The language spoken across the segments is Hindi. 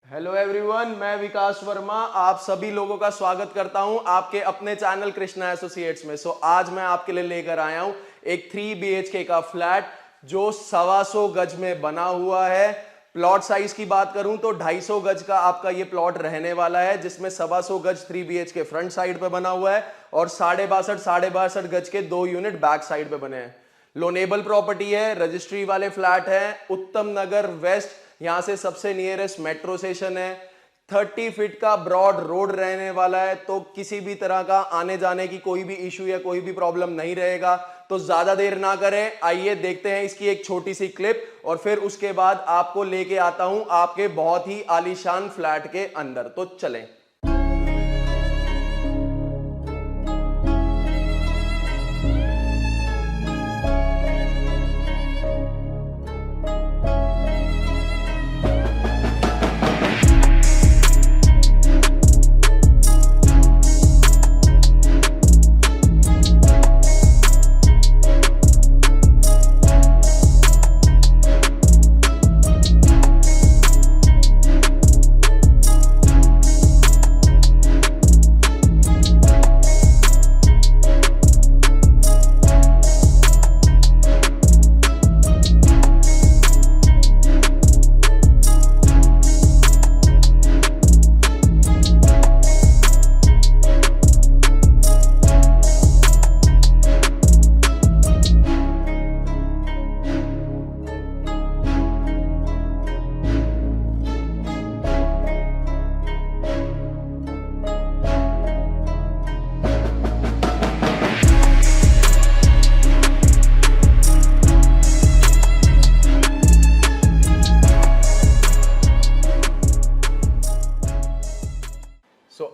हेलो एवरीवन, मैं विकास वर्मा आप सभी लोगों का स्वागत करता हूं आपके अपने चैनल कृष्णा एसोसिएट्स में। आज मैं आपके लिए लेकर आया हूं एक 3 BHK का फ्लैट जो 125 गज में बना हुआ है। प्लॉट साइज की बात करूं तो 250 गज का आपका ये प्लॉट रहने वाला है, जिसमें 125 गज 3 BHK फ्रंट साइड पे बना हुआ है और 62.5 गज के 2 यूनिट बैक साइड पे बने हैं। लोनेबल प्रॉपर्टी है, रजिस्ट्री वाले फ्लैट है, उत्तम नगर वेस्ट, यहां से सबसे नियरेस्ट मेट्रो स्टेशन है। 30 फीट का ब्रॉड रोड रहने वाला है, तो किसी भी तरह का आने जाने की कोई भी इशू या कोई भी प्रॉब्लम नहीं रहेगा। तो ज्यादा देर ना करें, आइए देखते हैं इसकी एक छोटी सी क्लिप और फिर उसके बाद आपको लेके आता हूं आपके बहुत ही आलीशान फ्लैट के अंदर। तो चलें।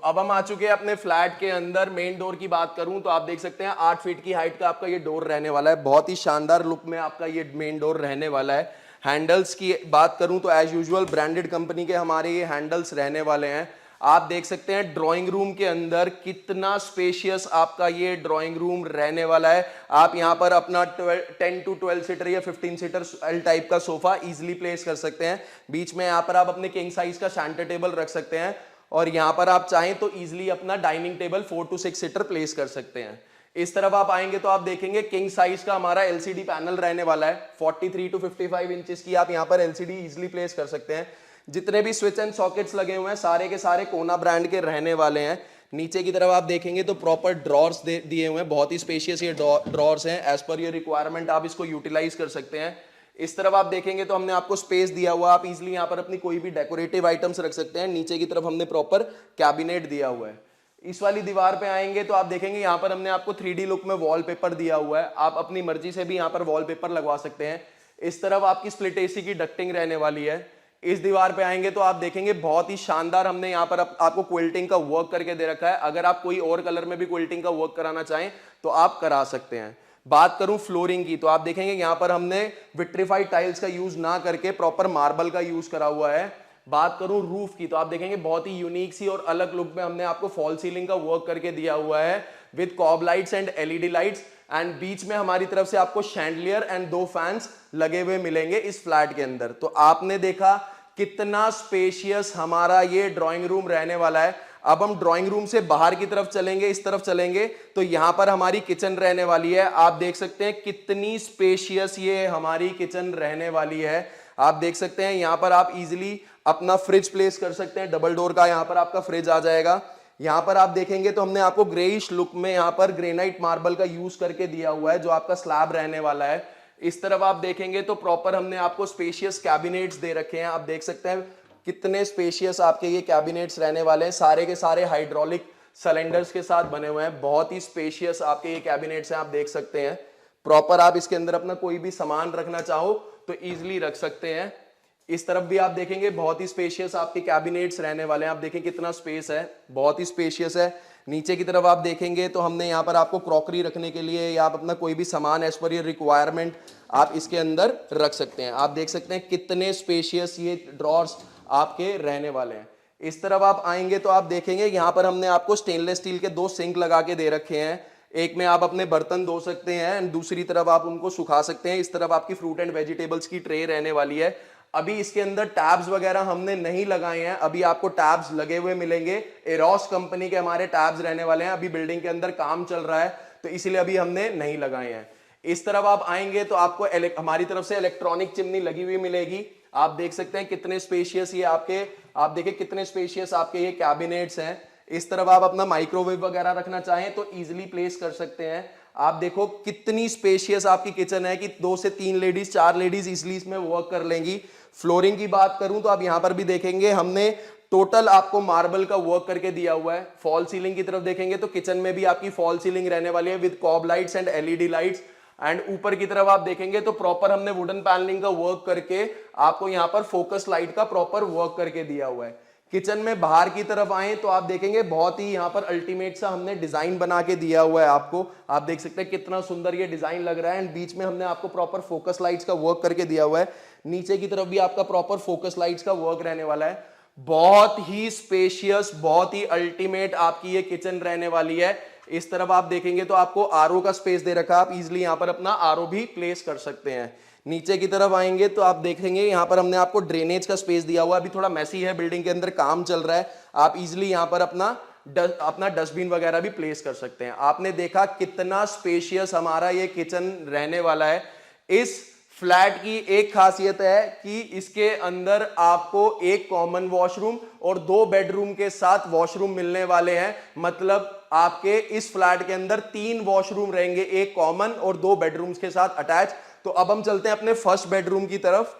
अब हम आ चुके हैं अपने फ्लैट के अंदर। मेन डोर की बात करूं तो आप देख सकते हैं 8 फीट की हाइट का आपका ये डोर रहने वाला है। बहुत ही शानदार लुक में आपका ये मेन डोर रहने वाला है। हैंडल्स की बात करूं तो एज यूजुअल ब्रांडेड कंपनी के हमारे ये हैंडल्स रहने वाले हैं। आप देख सकते हैं ड्राइंग रूम के अंदर कितना स्पेशियस आपका ये ड्राइंग रूम रहने वाला है। आप यहां पर अपना 10 to 12 सीटर या 15 सीटर एल टाइप का सोफा इजीली प्लेस कर सकते हैं। बीच में यहां पर आप अपने किंग साइज का सेंटर टेबल रख सकते हैं और यहां पर आप चाहें तो इजीली अपना dining table 4 to 6 seater place कर सकते हैं। इस तरफ आप आएंगे तो आप देखेंगे किंग साइज का हमारा एलसीडी पैनल रहने वाला है। 43 to 55 इंचेस की आप यहां पर एलसीडी इजीली प्लेस कर सकते हैं। जितने भी स्विच एंड सॉकेट्स लगे हुए हैं सारे के सारे कोना ब्रांड के रहने वाले हैं। नीचे की तरफ आप देखेंगे तो प्रॉपर ड्रॉर्स दिए हुए हैं, बहुत ही स्पेशियस ये ड्रॉर्स हैं। एज पर योर रिक्वायरमेंट आप इसको यूटिलाइज कर सकते हैं। इस तरफ आप देखेंगे तो हमने आपको स्पेस दिया हुआ, आप इजीली यहाँ पर अपनी कोई भी डेकोरेटिव आइटम्स रख सकते हैं। नीचे की तरफ हमने प्रॉपर कैबिनेट दिया हुआ है। इस वाली दीवार पे आएंगे तो आप देखेंगे यहाँ पर हमने आपको 3D लुक में वॉलपेपर दिया हुआ है। आप अपनी मर्जी से भी यहाँ पर वॉलपेपर लगवा सकते हैं। इस तरफ आपकी स्प्लिट एसी की डक्टिंग रहने वाली है। इस दीवार पे आएंगे तो आप देखेंगे बहुत ही शानदार हमने यहाँ पर आपको क्विल्टिंग का वर्क करके दे रखा है। अगर आप कोई और कलर में भी क्विल्टिंग का वर्क कराना चाहें तो आप करा सकते हैं। बात करूं फ्लोरिंग की तो आप देखेंगे यहां पर हमने विट्रीफाइड टाइल्स का यूज ना करके प्रॉपर मार्बल का यूज करा हुआ है। बात करूं रूफ की तो आप देखेंगे बहुत ही यूनिक सी और अलग लुक में हमने आपको फॉल सीलिंग का वर्क करके दिया हुआ है with cob lights and LED lights. And बीच में हमारी तरफ से आपको शैंडलियर एंड 2 फैंस लगे हुए मिलेंगे इस फ्लैट के अंदर। तो आपने देखा कितना स्पेशियस हमारा ये ड्राइंग रूम रहने वाला है। अब हम ड्राइंग रूम से बाहर की तरफ चलेंगे, इस तरफ चलेंगे तो यहां पर हमारी किचन रहने वाली है। आप देख सकते हैं कितनी स्पेशियस ये हमारी किचन रहने वाली है। आप देख सकते हैं यहां पर आप इजीली अपना फ्रिज प्लेस कर सकते हैं। डबल डोर का यहां पर आपका फ्रिज आ जाएगा। यहां पर आप देखेंगे तो हमने आपको ग्रेइश लुक में यहां पर ग्रेनाइट मार्बल का यूज करके दिया हुआ है जो आपका स्लैब रहने वाला है। इस तरफ आप देखेंगे तो प्रॉपर हमने आपको स्पेशियस कैबिनेट्स दे रखे हैं। आप देख सकते हैं कितने स्पेशियस आपके ये कैबिनेट्स रहने वाले हैं। सारे के सारे हाइड्रोलिक सिलेंडर्स के साथ बने हुए हैं। बहुत ही स्पेशियस आपके ये कैबिनेट्स हैं, आप देख सकते हैं। प्रॉपर आप इसके अंदर अपना कोई भी सामान रखना चाहो तो इजीली रख सकते हैं। इस तरफ भी आप देखेंगे बहुत ही स्पेशियस आपके कैबिनेट्स रहने वाले हैं। आप देखें कितना स्पेस है, बहुत ही स्पेशियस है। नीचे की तरफ आप देखेंगे तो हमने यहाँ पर आपको क्रॉकरी रखने के लिए या आप अपना कोई भी सामान एज पर योर रिक्वायरमेंट आप इसके अंदर रख सकते हैं। आप देख सकते हैं कितने स्पेशियस ये ड्रॉर्स आपके रहने वाले हैं। इस तरफ आप आएंगे तो आप देखेंगे यहाँ पर हमने आपको स्टेनलेस स्टील के 2 सिंक लगा के दे रखे हैं। एक में आप अपने बर्तन धो सकते हैं एंड दूसरी तरफ आप उनको सुखा सकते हैं। इस तरफ आपकी फ्रूट एंड वेजिटेबल्स की ट्रे रहने वाली है। अभी इसके अंदर टैब्स वगैरह हमने नहीं लगाए हैं, अभी आपको टैब्स लगे हुए मिलेंगे। एरोस कंपनी के हमारे टैब्स रहने वाले हैं। अभी बिल्डिंग के अंदर काम चल रहा है तो इसीलिए अभी हमने नहीं लगाए हैं। इस तरफ आप आएंगे तो आपको हमारी तरफ से इलेक्ट्रॉनिक चिमनी लगी हुई मिलेगी। आप देख सकते हैं कितने स्पेशियस ये आपके, आप देखिए कितने स्पेशियस आपके ये कैबिनेट्स हैं। इस तरफ आप अपना माइक्रोवेव वगैरह रखना चाहें तो इजीली प्लेस कर सकते हैं। आप देखो कितनी स्पेशियस आपकी किचन है कि 2 से 3 लेडीज 4 लेडीज इजीली इसमें वर्क कर लेंगी। फ्लोरिंग की बात करूं तो आप यहां पर भी देखेंगे हमने टोटल आपको मार्बल का वर्क करके दिया हुआ है। फॉल सीलिंग की तरफ देखेंगे तो किचन में भी आपकी फॉल सीलिंग रहने वाली है with cob lights and LED lights. And ऊपर की तरफ आप देखेंगे तो प्रॉपर हमने वुडन पैनलिंग का वर्क करके आपको यहां पर फोकस लाइट का प्रॉपर वर्क करके दिया हुआ है। किचन में बाहर की तरफ आए तो आप देखेंगे बहुत ही यहां पर अल्टीमेट सा हमने डिजाइन बना के दिया हुआ है आपको। आप देख सकते हैं कितना सुंदर ये डिजाइन लग रहा है एंड बीच में हमने आपको प्रॉपर फोकस लाइट्स का वर्क करके दिया हुआ है। नीचे की तरफ भी आपका प्रॉपर फोकस लाइट्स का वर्क रहने वाला है। बहुत ही स्पेशियस, बहुत ही अल्टीमेट आपकी ये किचन रहने वाली है। इस तरफ आप देखेंगे तो आपको आरओ का स्पेस दे रखा है, आप इजिली यहां पर अपना आरओ भी प्लेस कर सकते हैं। नीचे की तरफ आएंगे तो आप देखेंगे यहां पर हमने आपको ड्रेनेज का स्पेस दिया हुआ है। अभी थोड़ा मैसी है, बिल्डिंग के अंदर काम चल रहा है, आप इजिली यहां पर अपना डस्टबिन वगैरह भी प्लेस कर सकते हैं। आपने देखा कितना स्पेशियस हमारा ये किचन रहने वाला है। इस फ्लैट की एक खासियत है कि इसके अंदर आपको एक कॉमन वॉशरूम और 2 बेडरूम के साथ वॉशरूम मिलने वाले हैं। मतलब आपके इस फ्लैट के अंदर 3 वॉशरूम रहेंगे, एक कॉमन और 2 बेडरूम्स के साथ अटैच। तो अब हम चलते हैं अपने फर्स्ट बेडरूम की तरफ।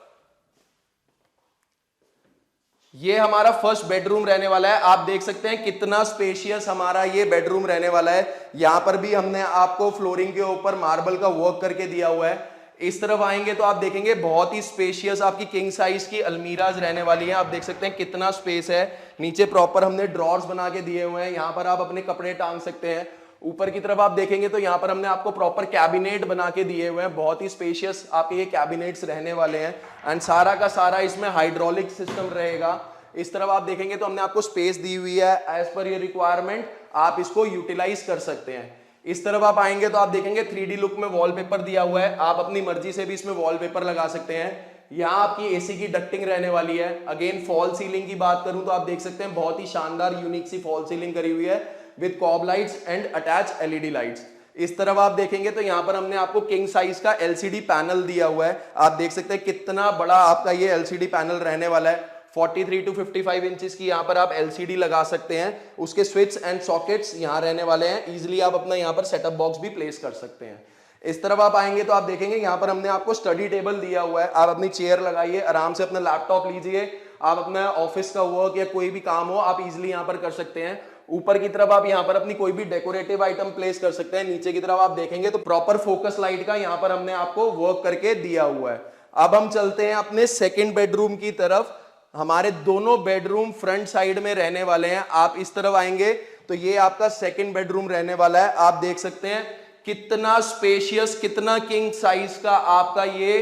ये हमारा फर्स्ट बेडरूम रहने वाला है। आप देख सकते हैं कितना स्पेशियस हमारा ये बेडरूम रहने वाला है। यहां पर भी हमने आपको फ्लोरिंग के ऊपर मार्बल का वर्क करके दिया हुआ है। इस तरफ आएंगे तो आप देखेंगे बहुत ही स्पेशियस आपकी किंग साइज की अलमीराज रहने वाली हैं। आप देख सकते हैं कितना स्पेस है। नीचे प्रॉपर हमने ड्रॉर्स बना के दिए हुए हैं, यहां पर आप अपने कपड़े टांग सकते हैं। ऊपर की तरफ आप देखेंगे तो यहां पर हमने आपको प्रॉपर कैबिनेट बना के दिए हुए हैं। बहुत ही स्पेशियस आपके ये कैबिनेट्स रहने वाले हैं एंड सारा का सारा इसमें हाइड्रोलिक सिस्टम रहेगा। इस तरफ आप देखेंगे तो हमने आपको स्पेस दी हुई है, एज पर योर रिक्वायरमेंट आप इसको यूटिलाइज कर सकते हैं। इस तरफ आप आएंगे तो आप देखेंगे 3D लुक में वॉलपेपर दिया हुआ है, आप अपनी मर्जी से भी इसमें वॉलपेपर लगा सकते हैं। यहाँ आपकी एसी की डक्टिंग रहने वाली है। अगेन फॉल सीलिंग की बात करूं तो आप देख सकते हैं बहुत ही शानदार यूनिक सी फॉल सीलिंग करी हुई है with cob lights and attach LED lights. इस तरफ आप देखेंगे तो यहाँ पर हमने आपको किंग साइज का एलसीडी पैनल दिया हुआ है। आप देख सकते हैं कितना बड़ा आपका ये एलसीडी पैनल रहने वाला है। 43 to 55 इंचेस की यहाँ पर आप एलसीडी लगा सकते हैं। उसके स्विच एंड सॉकेट्स यहाँ रहने वाले हैं। इजीली आप अपना यहाँ पर सेटअप बॉक्स भी प्लेस कर सकते हैं। इस तरफ आप आएंगे तो आप देखेंगे यहाँ पर हमने आपको स्टडी टेबल दिया हुआ है। आप अपनी चेयर लगाइए, आराम से अपना लैपटॉप लीजिए, आप अपना ऑफिस का वर्क या कोई भी काम हो आप इजीली यहाँ पर कर सकते हैं। ऊपर की तरफ आप यहाँ पर अपनी कोई भी डेकोरेटिव आइटम प्लेस कर सकते हैं। नीचे की तरफ आप देखेंगे तो प्रॉपर फोकस लाइट का यहाँ पर हमने आपको वर्क करके दिया हुआ है। अब हम चलते हैं अपने सेकेंड बेडरूम की तरफ। हमारे दोनों बेडरूम फ्रंट साइड में रहने वाले हैं। आप इस तरफ आएंगे तो ये आपका सेकंड बेडरूम रहने वाला है। आप देख सकते हैं कितना स्पेशियस, कितना किंग साइज का आपका ये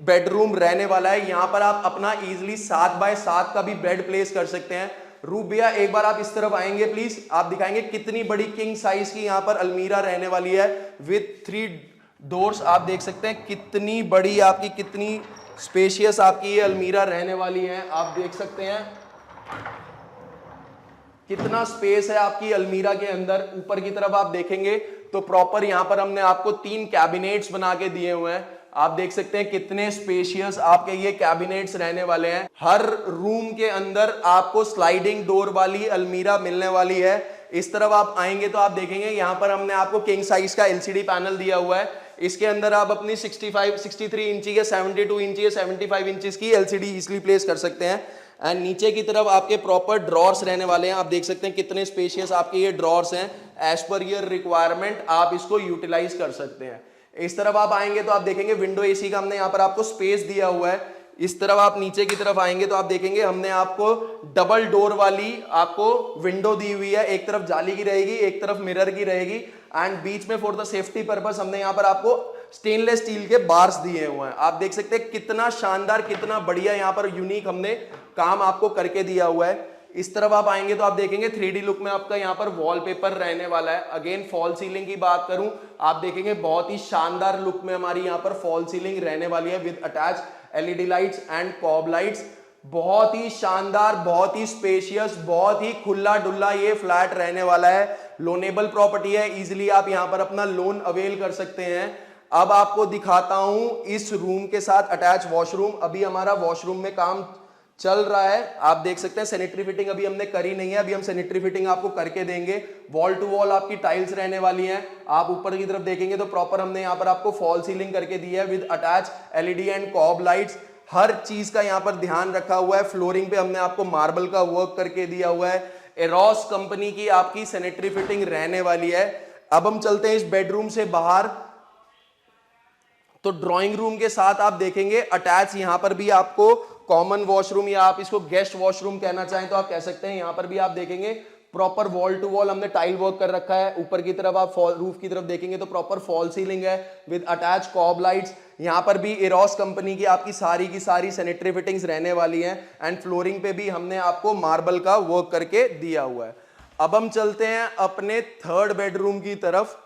बेडरूम रहने वाला है। यहां पर आप अपना इजीली 7 बाय 7 का भी बेड प्लेस कर सकते हैं। रूप भैया एक बार आप इस तरफ आएंगे प्लीज, आप दिखाएंगे कितनी बड़ी किंग साइज की यहां पर अलमीरा रहने वाली है विथ 3 डोर्स। आप देख सकते हैं कितनी बड़ी आपकी, कितनी स्पेशियस आपकी ये अलमीरा रहने वाली है। आप देख सकते हैं कितना स्पेस है आपकी अलमीरा के अंदर। ऊपर की तरफ आप देखेंगे तो प्रॉपर यहां पर हमने आपको 3 कैबिनेट्स बना के दिए हुए हैं। आप देख सकते हैं कितने स्पेशियस आपके ये कैबिनेट्स रहने वाले हैं। हर रूम के अंदर आपको स्लाइडिंग डोर वाली अलमीरा मिलने वाली है। इस तरफ आप आएंगे तो आप देखेंगे यहां पर हमने आपको किंग साइज का एलसीडी पैनल दिया हुआ है। इसके अंदर आप अपनी 63 इंची या 72 इंची या 75 इंचेस की एलसीडी इजीली प्लेस कर सकते हैं। एंड नीचे की तरफ आपके प्रॉपर ड्रॉर्स रहने वाले हैं। आप देख सकते हैं कितने स्पेशियस आपके ये ड्रॉर्स हैं। एज पर योर रिक्वायरमेंट आप इसको यूटिलाइज कर सकते हैं। इस तरफ आप आएंगे तो आप देखेंगे विंडो एसी का हमने यहाँ पर आपको स्पेस दिया हुआ है। इस तरफ आप नीचे की तरफ आएंगे तो आप देखेंगे हमने आपको डबल डोर वाली आपको विंडो दी हुई है। एक तरफ जाली की रहेगी, एक तरफ मिरर की रहेगी एंड बीच में फॉर द सेफ्टी पर्पस हमने यहाँ पर आपको स्टेनलेस स्टील के बार्स दिए हुए हैं। आप देख सकते हैं कितना शानदार, कितना बढ़िया यहाँ पर यूनिक हमने काम आपको करके दिया हुआ है। इस तरफ आप आएंगे तो आप देखेंगे 3D लुक में आपका यहाँ पर वॉलपेपर रहने वाला है। अगेन फॉल सीलिंग की बात करूं, आप देखेंगे बहुत ही शानदार लुक में हमारी यहाँ पर फॉल सीलिंग रहने वाली है with attach LED lights and cob lights. बहुत ही शानदार, बहुत ही स्पेशियस, बहुत ही खुला डुल्ला ये फ्लैट रहने वाला है। लोनेबल प्रॉपर्टी है, इजिली आप यहां पर अपना लोन अवेल कर सकते हैं। अब आपको दिखाता हूं इस रूम के साथ अटैच वॉशरूम। अभी हमारा वॉशरूम में काम चल रहा है, आप देख सकते हैं। सैनिटरी फिटिंग अभी हमने करी नहीं है, अभी हम सैनिटरी फिटिंग आपको करके देंगे। वॉल टू वॉल आपकी टाइल्स रहने वाली हैं। आप ऊपर की तरफ देखेंगे तो प्रॉपर हमने यहाँ पर आपको फॉल सीलिंग करके दी है with attach LED and cob lights. हर चीज का यहाँ पर ध्यान रखा हुआ है। फ्लोरिंग पे हमने आपको मार्बल का वर्क करके दिया हुआ है। एरोस कंपनी की आपकी सैनिटरी फिटिंग रहने वाली है। अब हम चलते हैं इस बेडरूम से बाहर। तो ड्राइंग रूम के साथ आप देखेंगे अटैच यहां पर भी आपको कॉमन वॉशरूम, या आप इसको गेस्ट वॉशरूम कहना चाहें तो आप कह सकते हैं। यहां पर भी आप देखेंगे प्रॉपर वॉल टू वॉल हमने टाइल वर्क कर रखा है। ऊपर की तरफ आप रूफ की तरफ देखेंगे तो प्रॉपर फॉल सीलिंग है विद अटैच कॉब लाइट्स। यहां पर भी एरोस कंपनी की आपकी सारी की सारी सैनिटरी फिटिंग्स रहने वाली हैं। एंड फ्लोरिंग पे भी हमने आपको मार्बल का वर्क करके दिया हुआ है। अब हम चलते हैं अपने थर्ड बेडरूम की तरफ।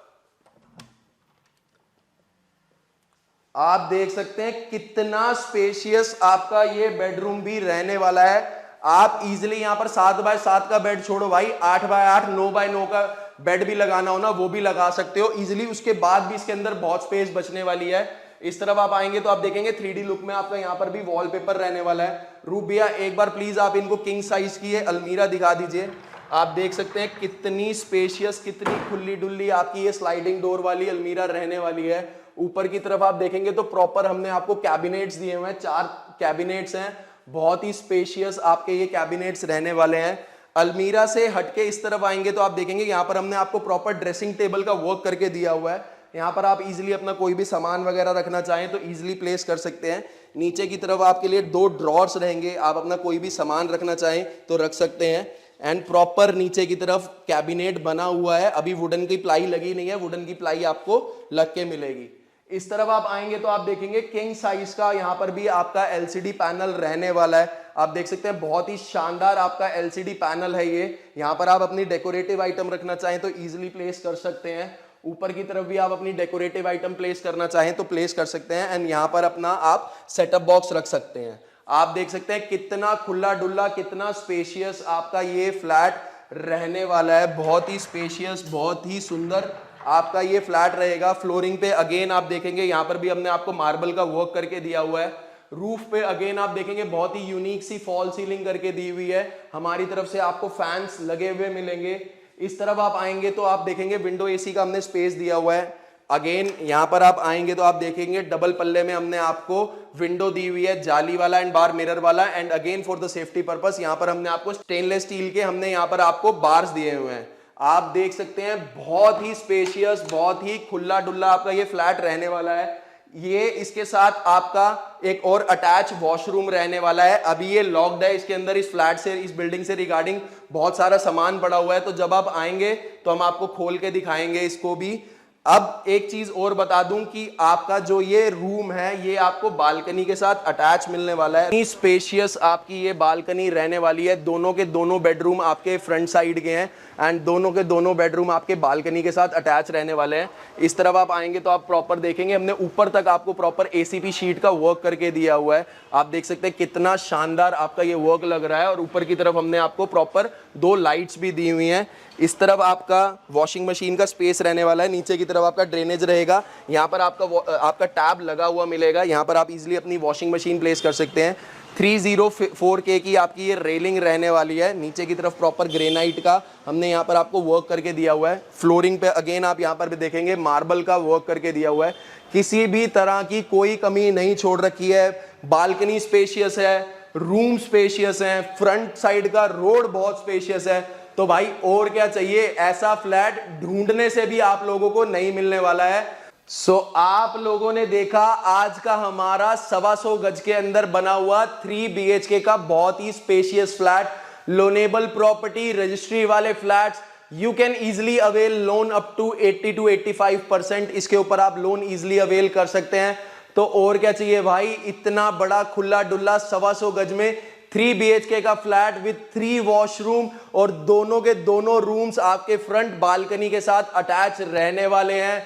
आप देख सकते हैं कितना स्पेशियस आपका ये बेडरूम भी रहने वाला है। आप इजीली यहां पर 7x7 का बेड छोड़ो भाई, 8x8 9x9 का बेड भी लगाना हो ना वो भी लगा सकते हो इजीली। उसके बाद भी इसके अंदर बहुत स्पेस बचने वाली है। इस तरफ आप आएंगे तो आप देखेंगे 3D लुक में आपका यहां पर भी वॉलपेपर रहने वाला है। रूप भैया एक बार प्लीज आप इनको किंग साइज की है अलमीरा दिखा दीजिए। आप देख सकते हैं कितनी स्पेशियस, कितनी खुली डुल्ली आपकी ये स्लाइडिंग डोर वाली अलमीरा रहने वाली है। ऊपर की तरफ आप देखेंगे तो प्रॉपर हमने आपको कैबिनेट्स दिए हुए हैं, 4 कैबिनेट्स हैं। बहुत ही स्पेशियस आपके ये कैबिनेट्स रहने वाले हैं। अलमीरा से हटके इस तरफ आएंगे तो आप देखेंगे यहाँ पर हमने आपको प्रॉपर ड्रेसिंग टेबल का वर्क करके दिया हुआ है। यहाँ पर आप इजीली अपना कोई भी सामान वगैरह रखना चाहें तो इजीली प्लेस कर सकते हैं। नीचे की तरफ आपके लिए 2 ड्रॉर्स रहेंगे, आप अपना कोई भी सामान रखना चाहें तो रख सकते हैं। एंड प्रॉपर नीचे की तरफ कैबिनेट बना हुआ है। अभी वुडन की प्लाई लगी नहीं है, वुडन की प्लाई आपको लग के मिलेगी। इस तरफ आप आएंगे तो आप देखेंगे किंग साइज का यहाँ पर भी आपका एलसीडी पैनल रहने वाला है। आप देख सकते हैं बहुत ही शानदार आपका एलसीडी पैनल है ये। यहाँ पर आप अपनी डेकोरेटिव आइटम रखना चाहें तो इजीली प्लेस कर सकते हैं। ऊपर की तरफ भी आप अपनी डेकोरेटिव आइटम प्लेस करना चाहें तो प्लेस कर सकते हैं। एंड यहाँ पर अपना आप सेटअप बॉक्स रख सकते हैं। आप देख सकते हैं कितना खुला डुल्ला, कितना स्पेशियस आपका ये फ्लैट रहने वाला है। बहुत ही स्पेशियस, बहुत ही सुंदर आपका ये फ्लैट रहेगा। फ्लोरिंग पे अगेन आप देखेंगे यहाँ पर भी हमने आपको मार्बल का वर्क करके दिया हुआ है। रूफ पे अगेन आप देखेंगे बहुत ही यूनिक सी फॉल सीलिंग करके दी हुई है। हमारी तरफ से आपको फैंस लगे हुए मिलेंगे। इस तरफ आप आएंगे तो आप देखेंगे विंडो एसी का हमने स्पेस दिया हुआ है। अगेन यहाँ पर आप आएंगे तो आप देखेंगे डबल पल्ले में हमने आपको विंडो दी हुई है, जाली वाला एंड बार मिरर वाला। And again for the safety purpose यहाँ पर हमने आपको स्टेनलेस स्टील के हमने यहाँ पर आपको बार्स दिए हुए हैं। आप देख सकते हैं बहुत ही स्पेशियस, बहुत ही खुला डुल्ला आपका ये फ्लैट रहने वाला है। ये इसके साथ आपका एक और अटैच वॉशरूम रहने वाला है। अभी ये लॉक्ड है, इसके अंदर इस फ्लैट से, इस बिल्डिंग से रिगार्डिंग बहुत सारा सामान पड़ा हुआ है। तो जब आप आएंगे तो हम आपको खोल के दिखाएंगे इसको भी। अब एक चीज और बता दूं कि आपका जो ये रूम है ये आपको बालकनी के साथ अटैच मिलने वाला है। इतनी स्पेशियस आपकी ये बालकनी रहने वाली है। दोनों के दोनों बेडरूम आपके फ्रंट साइड के हैं एंड दोनों के दोनों बेडरूम आपके बालकनी के साथ अटैच रहने वाले हैं। इस तरफ आप आएंगे तो आप प्रॉपर देखेंगे हमने ऊपर तक आपको प्रॉपर एसीपी शीट का वर्क करके दिया हुआ है। आप देख सकते हैं कितना शानदार आपका ये वर्क लग रहा है। और ऊपर की तरफ हमने आपको प्रॉपर 2 लाइट्स भी दी हुई हैं। इस तरफ आपका वॉशिंग मशीन का स्पेस रहने वाला है। नीचे की तरफ आपका ड्रेनेज रहेगा। यहाँ पर आपका टैब लगा हुआ मिलेगा। यहाँ पर आप इजीली अपनी वॉशिंग मशीन प्लेस कर सकते हैं। 304K की आपकी ये रेलिंग रहने वाली है। नीचे की तरफ प्रॉपर ग्रेनाइट का हमने यहाँ पर आपको वर्क करके दिया हुआ है। फ्लोरिंग पे अगेन आप यहाँ पर भी देखेंगे मार्बल का वर्क करके दिया हुआ है। किसी भी तरह की कोई कमी नहीं छोड़ रखी है। बालकनी स्पेशियस है, रूम स्पेशियस है, फ्रंट साइड का रोड बहुत स्पेशियस है। तो भाई और क्या चाहिए, ऐसा फ्लैट ढूंढने से भी आप लोगों को नहीं मिलने वाला है। सो आप लोगों ने देखा आज का हमारा 125 गज के अंदर बना हुआ 3 BHK का बहुत ही spacious flat, loanable property, registry वाले flats. You can easily avail loan up to 80 to 85%। इसके ऊपर आप लोन इजिली अवेल कर सकते हैं। तो और क्या चाहिए भाई, इतना बड़ा खुला डुल्ला 125 गज में 3 BHK का फ्लैट विद 3 वॉशरूम और दोनों के दोनों रूम्स आपके फ्रंट बालकनी के साथ अटैच रहने वाले हैं।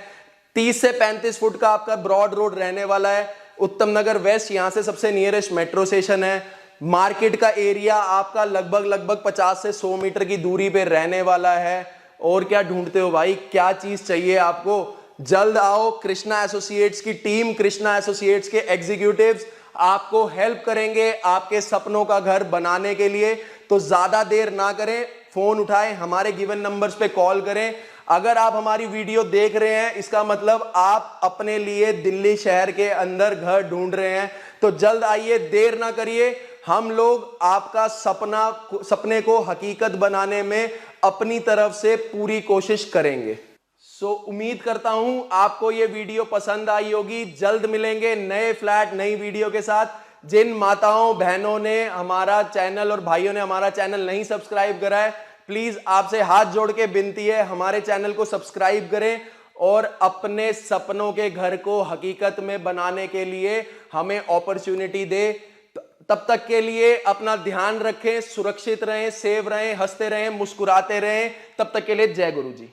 30 से 35 फुट का आपका ब्रॉड रोड रहने वाला है। उत्तम नगर वेस्ट, यहां से सबसे नियरेस्ट मेट्रो स्टेशन है। मार्केट का एरिया आपका लगभग 50 से 100 मीटर की दूरी पे रहने वाला है। और क्या ढूंढते हो भाई, क्या चीज चाहिए आपको? जल्द आओ। कृष्णा एसोसिएट्स की टीम, कृष्णा एसोसिएट्स के एग्जीक्यूटिव्स आपको हेल्प करेंगे आपके सपनों का घर बनाने के लिए। तो ज्यादा देर ना करें, फोन उठाएं, हमारे गिवन नंबर्स पे कॉल करें। अगर आप हमारी वीडियो देख रहे हैं, इसका मतलब आप अपने लिए दिल्ली शहर के अंदर घर ढूंढ रहे हैं। तो जल्द आइए, देर ना करिए। हम लोग आपका सपने को हकीकत बनाने में अपनी तरफ से पूरी कोशिश करेंगे। उम्मीद करता हूं आपको ये वीडियो पसंद आई होगी। जल्द मिलेंगे नए फ्लैट नई वीडियो के साथ। जिन माताओं बहनों ने हमारा चैनल और भाइयों ने हमारा चैनल नहीं सब्सक्राइब करा है, प्लीज आपसे हाथ जोड़ के विनती है, हमारे चैनल को सब्सक्राइब करें और अपने सपनों के घर को हकीकत में बनाने के लिए हमें अपॉर्चुनिटी दे। तब तक के लिए अपना ध्यान रखें, सुरक्षित रहें, सेफ रहें, हंसते रहें, मुस्कुराते रहें। तब तक के लिए जय गुरु जी।